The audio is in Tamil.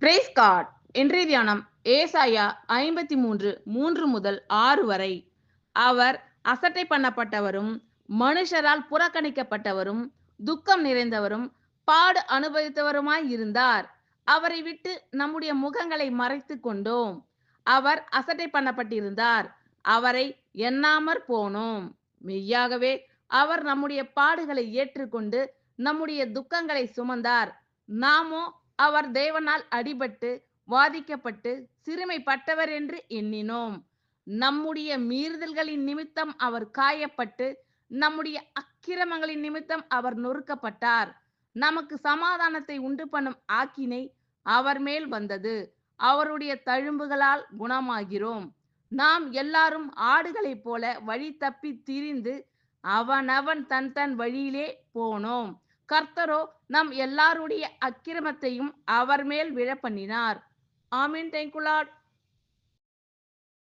Price God. இன்றைய தியானம் ஏசாயா 53 முதல் 6 வரை. அவர் அசட்டை பண்ணப்பட்டவரும் மனுஷரால் புறக்கணிக்கப்பட்டவரும் துக்கம் நிறைந்தவரும் பாடு அனுபவித்தவருமாய் இருந்தார். அவரை விட்டு நம்முடைய முகங்களை மறைத்து கொண்டோம். அவர் அசட்டை பண்ணப்பட்டிருந்தார், அவரை எண்ணாமற் போனோம். மெய்யாகவே அவர் நம்முடைய பாடுகளை ஏற்றுக்கொண்டு நம்முடைய துக்கங்களை சுமந்தார். நாமோ அவர் தேவனால் அடிபட்டு வாதிக்கப்பட்டு சிறுமைப்பட்டவர் என்று எண்ணினோம். நம்முடைய மீறுதல்களின் நிமித்தம் அவர் காயப்பட்டு நம்முடைய அக்கிரமங்களின் நிமித்தம் அவர் நொறுக்கப்பட்டார். நமக்கு சமாதானத்தை உண்டு பண்ணும் ஆக்கினை அவர் மேல் வந்தது. அவருடைய தழும்புகளால் குணமாகிறோம். நாம் எல்லாரும் ஆடுகளைப் போல வழி தப்பி திரிந்து அவனவன் தன் தன் வழியிலே போனோம். கர்த்தரோ நம் எல்லாருடைய அக்கிரமத்தையும் அவர் மேல் விழ பண்ணினார். ஆமீன். Thank you Lord.